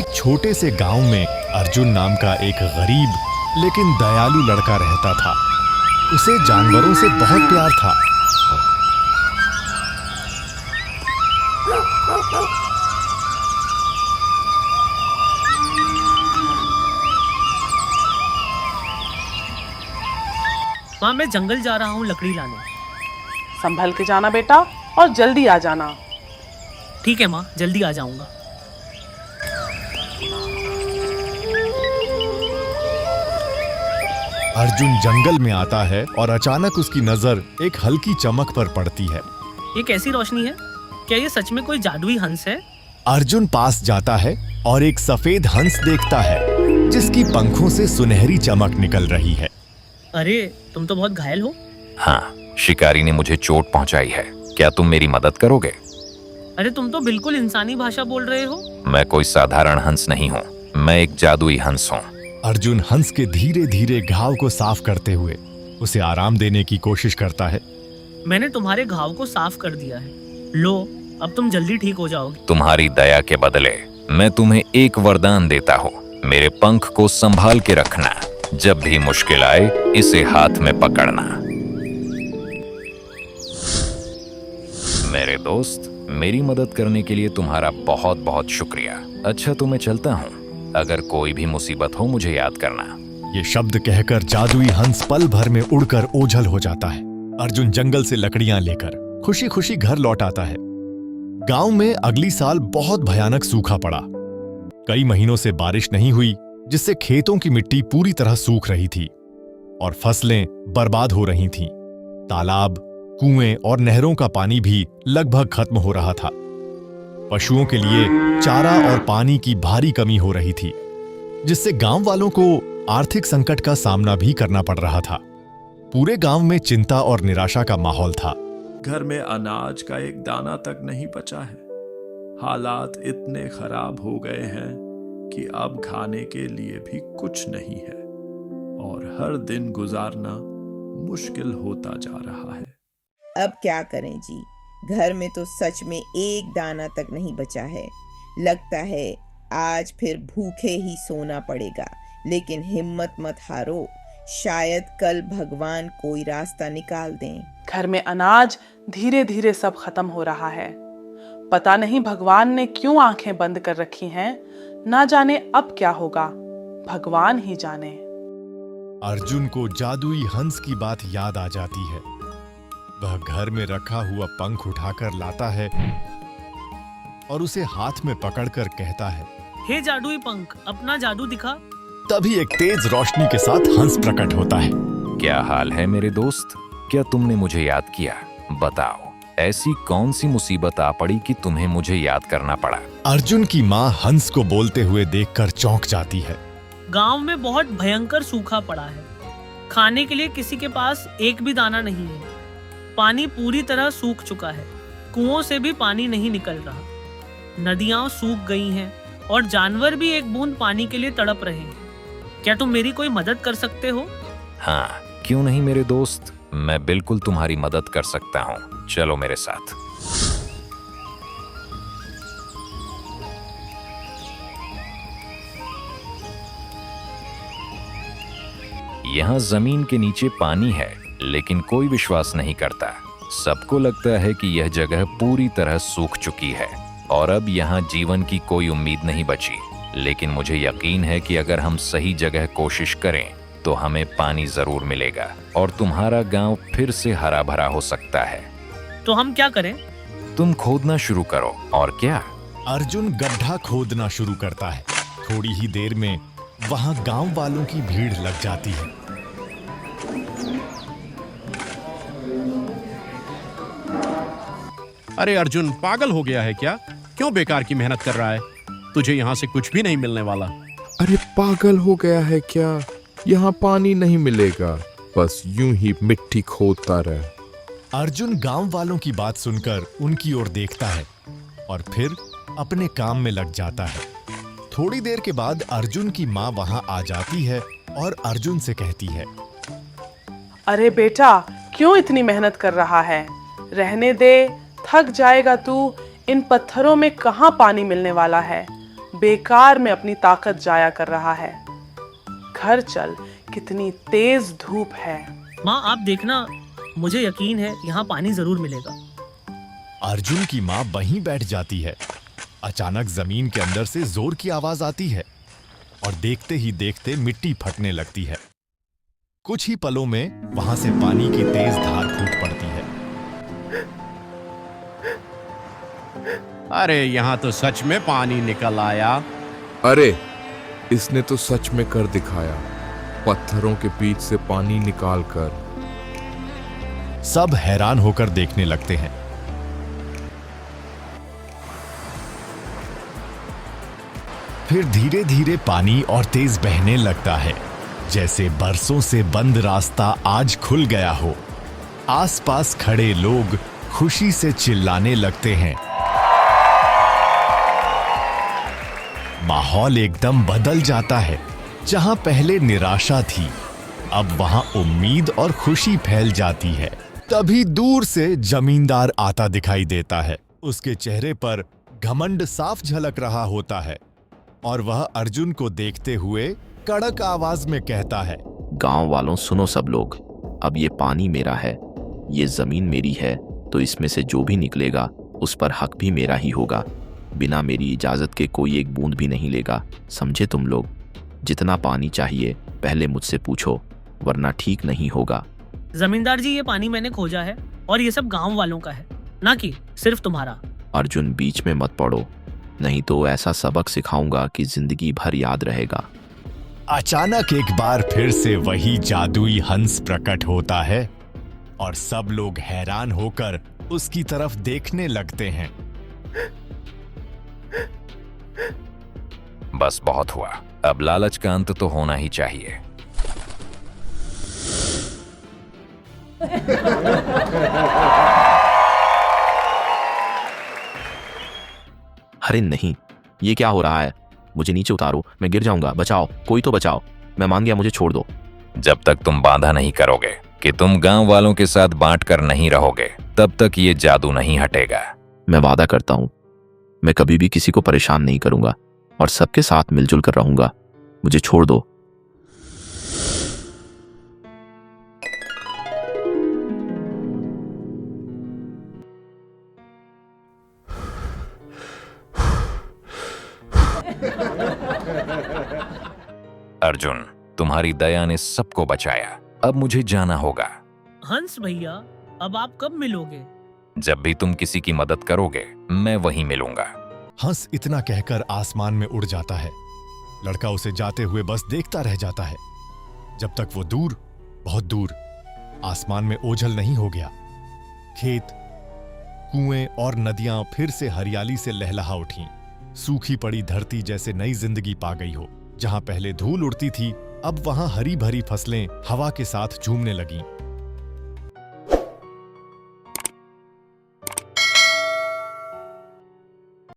एक छोटे से गांव में अर्जुन नाम का एक गरीब लेकिन दयालु लड़का रहता था। उसे जानवरों से बहुत प्यार था। माँ, मैं जंगल जा रहा हूँ लकड़ी लाने। संभल के जाना बेटा और जल्दी आ जाना। ठीक है माँ, जल्दी आ जाऊंगा। अर्जुन जंगल में आता है और अचानक उसकी नजर एक हल्की चमक पर पड़ती है। ये कैसी रोशनी है? क्या ये सच में कोई जादुई हंस है? अर्जुन पास जाता है और एक सफेद हंस देखता है जिसकी पंखों से सुनहरी चमक निकल रही है। अरे, तुम तो बहुत घायल हो। हाँ, शिकारी ने मुझे चोट पहुंचाई है। क्या तुम मेरी मदद करोगे? अरे, तुम तो बिल्कुल इंसानी भाषा बोल रहे हो। मैं कोई साधारण हंस नहीं हूँ, मैं एक जादुई हंस हूँ। अर्जुन हंस के धीरे धीरे घाव को साफ करते हुए उसे आराम देने की कोशिश करता है। मैंने तुम्हारे घाव को साफ कर दिया है। लो, अब तुम जल्दी ठीक हो जाओगे। तुम्हारी दया के बदले मैं तुम्हें एक वरदान देता हूँ। मेरे पंख को संभाल के रखना। जब भी मुश्किल आए इसे हाथ में पकड़ना। मेरे दोस्त, मेरी मदद करने के लिए तुम्हारा बहुत बहुत शुक्रिया। अच्छा, तो मैं चलता हूँ। अगर कोई भी मुसीबत हो मुझे याद करना। ये शब्द कहकर जादुई हंस पल भर में उड़कर ओझल हो जाता है। अर्जुन जंगल से लकड़ियां लेकर खुशी खुशी घर लौट आता है। गांव में अगली साल बहुत भयानक सूखा पड़ा। कई महीनों से बारिश नहीं हुई, जिससे खेतों की मिट्टी पूरी तरह सूख रही थी और फसलें बर्बाद हो रही थीं। तालाब, कुएं और नहरों का पानी भी लगभग खत्म हो रहा था। पशुओं के लिए चारा और पानी की भारी कमी हो रही थी, जिससे गांव वालों को आर्थिक संकट का सामना भी करना पड़ रहा था। पूरे गांव में चिंता और निराशा का माहौल था। घर में अनाज का एक दाना तक नहीं बचा है। हालात इतने खराब हो गए हैं कि अब खाने के लिए भी कुछ नहीं है और हर दिन गुजारना मुश्किल होता जा रहा है। अब क्या करें जी, घर में तो सच में एक दाना तक नहीं बचा है। लगता है आज फिर भूखे ही सोना पड़ेगा, लेकिन हिम्मत मत हारो, शायद कल भगवान कोई रास्ता निकाल दें। घर में अनाज धीरे धीरे सब खत्म हो रहा है। पता नहीं भगवान ने क्यों आंखें बंद कर रखी हैं। ना जाने अब क्या होगा, भगवान ही जाने। अर्जुन को जादुई हंस की बात याद आ जाती है। वह घर में रखा हुआ पंख उठाकर लाता है और उसे हाथ में पकड़कर कहता है, हे जादुई पंख, अपना जादू दिखा। तभी एक तेज रोशनी के साथ हंस प्रकट होता है। क्या हाल है मेरे दोस्त? क्या तुमने मुझे याद किया? बताओ, ऐसी कौन सी मुसीबत आ पड़ी कि तुम्हें मुझे याद करना पड़ा? अर्जुन की माँ हंस को बोलते हुए देखकर चौंक जाती है। गांव में बहुत भयंकर सूखा पड़ा है। खाने के लिए किसी के पास एक भी दाना नहीं है। पानी पूरी तरह सूख चुका है। कुओं से भी पानी नहीं निकल रहा। नदियां सूख गई हैं और जानवर भी एक बूंद पानी के लिए तड़प रहे हैं। क्या तुम मेरी कोई मदद कर सकते हो? हाँ, क्यों नहीं मेरे दोस्त, मैं बिल्कुल तुम्हारी मदद कर सकता हूँ। चलो मेरे साथ। यहाँ जमीन के नीचे पानी है, लेकिन कोई विश्वास नहीं करता। सबको लगता है कि यह जगह पूरी तरह सूख चुकी है और अब यहाँ जीवन की कोई उम्मीद नहीं बची। लेकिन मुझे यकीन है कि अगर हम सही जगह कोशिश करें तो हमें पानी जरूर मिलेगा और तुम्हारा गांव फिर से हरा भरा हो सकता है। तो हम क्या करें? तुम खोदना शुरू करो। और क्या? अर्जुन गड्ढा खोदना शुरू करता है। थोड़ी ही देर में वहां गांव वालों की भीड़ लग जाती है। अरे अर्जुन, पागल हो गया है क्या? क्यों बेकार की मेहनत कर रहा है? तुझे यहाँ से कुछ भी नहीं मिलने वाला। अरे पागल हो गया है क्या? यहाँ पानी नहीं मिलेगा, बस यूं ही मिट्टी खोदता रह। अर्जुन गांव वालों की बात सुनकर उनकी ओर देखता है और फिर अपने काम में लग जाता है। थोड़ी देर के बाद अर्जुन की माँ वहां आ जाती है और अर्जुन से कहती है, अरे बेटा, क्यों इतनी मेहनत कर रहा है? रहने दे, थक जाएगा तू। इन पत्थरों में कहाँ पानी मिलने वाला है? बेकार में अपनी ताकत जाया कर रहा है। घर चल, कितनी तेज धूप है। माँ आप देखना, मुझे यकीन है यहाँ पानी जरूर मिलेगा। अर्जुन की माँ वहीं बैठ जाती है। अचानक जमीन के अंदर से जोर की आवाज आती है और देखते ही देखते मिट्टी फटने लगती है। कुछ ही पलों में वहां से पानी की तेज धार फूट पड़ती है। अरे यहाँ तो सच में पानी निकल आया। अरे इसने तो सच में कर दिखाया, पत्थरों के बीच से पानी निकालकर। सब हैरान होकर देखने लगते हैं। फिर धीरे धीरे पानी और तेज बहने लगता है, जैसे बरसों से बंद रास्ता आज खुल गया हो। आसपास खड़े लोग खुशी से चिल्लाने लगते हैं। माहौल एकदम बदल जाता है। जहां पहले निराशा थी, अब वहां उम्मीद और खुशी फैल जाती है। तभी दूर से जमींदार आता दिखाई देता है। उसके चेहरे पर घमंड साफ झलक रहा होता है और वह अर्जुन को देखते हुए कड़क आवाज में कहता है, गांव वालों सुनो सब लोग, अब ये पानी मेरा है, ये जमीन मेरी है, तो इसमें से जो भी निकलेगा उस पर हक भी मेरा ही होगा। बिना मेरी इजाजत के कोई एक बूंद भी नहीं लेगा, समझे तुम लोग? जितना पानी चाहिए पहले मुझसे पूछो, वरना ठीक नहीं होगा। जमींदार जी, ये पानी मैंने खोजा है और ये सब गांव वालों का है, ना कि सिर्फ तुम्हारा। अर्जुन बीच में मत पड़ो, नहीं तो ऐसा सबक सिखाऊंगा कि जिंदगी भर याद रहेगा। अचानक एक बार फिर से वही जादुई हंस प्रकट होता है और सब लोग हैरान होकर उसकी तरफ देखने लगते हैं। बस बहुत हुआ, अब लालच का अंत तो होना ही चाहिए। अरे नहीं, ये क्या हो रहा है? मुझे नीचे उतारो, मैं गिर जाऊंगा, बचाओ, कोई तो बचाओ। मैं मान गया, मुझे छोड़ दो। जब तक तुम बाधा नहीं करोगे कि तुम गांव वालों के साथ बांट कर नहीं रहोगे, तब तक ये जादू नहीं हटेगा। मैं वादा करता हूं, मैं कभी भी किसी को परेशान नहीं करूंगा और सबके साथ मिलजुल कर रहूंगा। मुझे छोड़ दो। अर्जुन, तुम्हारी दया ने सबको बचाया, अब मुझे जाना होगा। हंस भैया, अब आप कब मिलोगे? जब भी तुम किसी की मदद करोगे, मैं वहीं मिलूंगा। हंस इतना कहकर आसमान में उड़ जाता है। लड़का उसे जाते हुए बस देखता रह जाता है, जब तक वो दूर, बहुत दूर आसमान में ओझल नहीं हो गया। खेत, कुएं और नदियां फिर से हरियाली से लहलहा उठीं। सूखी पड़ी धरती जैसे नई जिंदगी पा गई हो। जहां पहले धूल उड़ती थी, अब वहां हरी भरी फसलें हवा के साथ झूमने लगीं।